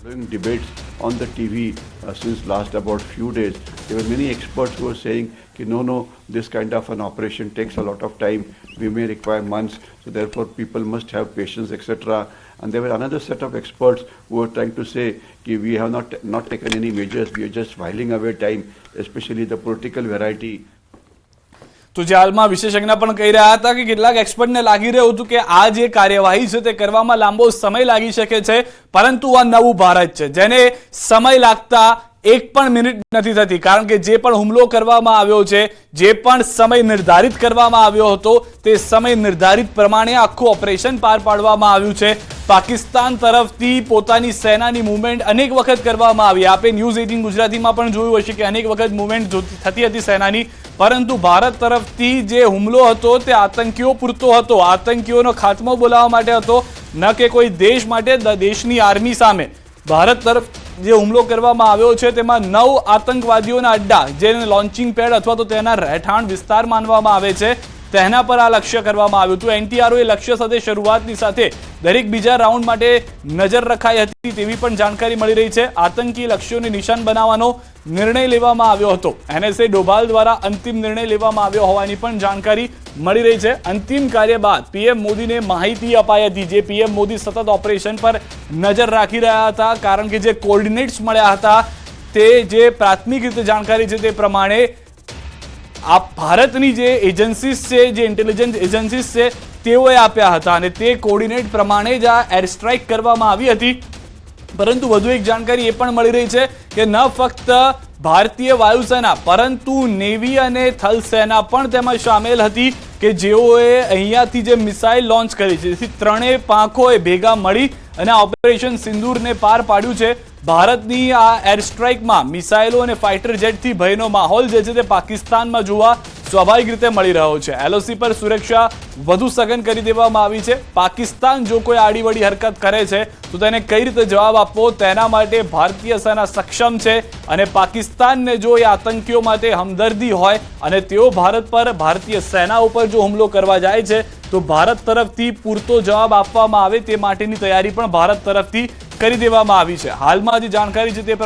Following debates on the TV since last about few days, there were many experts who were saying, no, this kind of an operation takes a lot of time. We may require months, so therefore people must have patience, etc. And there were another set of experts who were trying to say, we have not taken any measures. We are just whiling away time, especially the political variety. તો જે હાલમાં વિશેષજ્ઞ પણ કહી રહ્યા હતા કે કેટલાક એક્સપર્ટને લાગી રહ્યું હતું કે આ જે કાર્યવાહી છે તે કરવામાં લાંબો સમય લાગી શકે છે, પરંતુ આ નવું ભારત છે જેને સમય લાગતા એક પણ મિનિટ નથી થતી, કારણ કે જે પણ હુમલો કરવામાં આવ્યો છે, જે પણ સમય નિર્ધારિત કરવામાં આવ્યો હતો તે સમય નિર્ધારિત પ્રમાણે આખું ઓપરેશન પાર પાડવામાં આવ્યું છે. પાકિસ્તાન તરફથી પોતાની સેનાની મૂવમેન્ટ અનેક વખત કરવામાં આવી. આપણે ન્યૂઝ 18 ગુજરાતીમાં પણ જોયું હશે કે અનેક વખત મૂવમેન્ટ થતી હતી સેનાની, પરંતુ ભારત તરફથી જે હુમલો હતો તે આતંકીઓ પૂરતો હતો, આતંકીઓનો ખાત્મો બોલાવવા માટે હતો, ન કે કોઈ દેશ માટે. દેશની આર્મી સામે ભારત તરફ જે હુમલો કરવામાં આવ્યો છે તેમાં 9 આતંકવાદીઓના અડ્ડા, જેને લોન્ચિંગ પેડ અથવા તો તેના રહેઠાણ વિસ્તાર માનવામાં આવે છે, તેના પર આ લક્ષ્ય કરવામાં આવ્યું હતું. એનટીઆરઓએ લક્ષ્ય સાથે શરૂઆતની સાથે દરેક બીજા રાઉન્ડ માટે નજર રખાઈ હતી તેવી પણ જાણકારી મળી રહી છે. આતંકી લક્ષ્યોને નિશાન બનાવવાનો નિર્ણય લેવામાં આવ્યો હતો. એનએસએ ડોભાલ દ્વારા અંતિમ નિર્ણય લેવામાં આવ્યો હોવાની પણ જાણકારી મળી રહી છે. અંતિમ કાર્ય બાદ પીએમ મોદીને માહિતી અપાઈ હતી, જે પીએમ મોદી સતત ઓપરેશન પર નજર રાખી રહ્યા હતા, કારણ કે જે કોર્ડિનેટ્સ મળ્યા હતા તે જે પ્રાથમિક રીતે જાણકારી છે તે પ્રમાણે આ ભારતની જે એજન્સીસ છે, જે ઇન્ટેલિજન્સ એજન્સીસ છે, તેઓએ આપ્યા હતા અને તે કોર્ડિનેટ પ્રમાણે જ આ એર સ્ટ્રાઇક કરવામાં આવી હતી. પરંતુ વધુ એક જાણકારી એ પણ મળી રહી છે કે ન ફક્ત ભારતીય વાયુસેના પરંતુ નેવી અને થલ સેના પણ તેમાં સામેલ હતી, કે જેઓએ અહીંયાથી જે મિસાઇલ લોન્ચ કરી છે, જેથી ત્રણેય પાંખોએ ભેગા મળી અને આ ઓપરેશન સિંદૂરને પાર પાડ્યું છે. ભારતની આ એર સ્ટ્રાઇકમાં મિસાઇલો અને ફાઇટર જેટથી ભયનો માહોલ જે છે તે પાકિસ્તાનમાં જોવા સ્વાભાવિક રીતે મળી રહ્યો છે. એલઓસી પર સુરક્ષા વધુ સઘન કરી દેવામાં આવી છે. પાકિસ્તાન જો કોઈ આડીવડી હરકત કરે છે તો તેને કઈ રીતે જવાબ આપવો તેના માટે ભારતીય સેના સક્ષમ છે, અને પાકિસ્તાનને જો એ આતંકીઓ માટે હમદર્દી હોય અને તેઓ ભારત પર, ભારતીય સેના ઉપર જો હુમલો કરવા જાય છે તો ભારત તરફથી પૂરતો જવાબ આપવામાં આવે તે માટેની તૈયારી પણ ભારત તરફથી કરી દેવામાં આવી છે. હાલમાં જે જાણકારી છે તે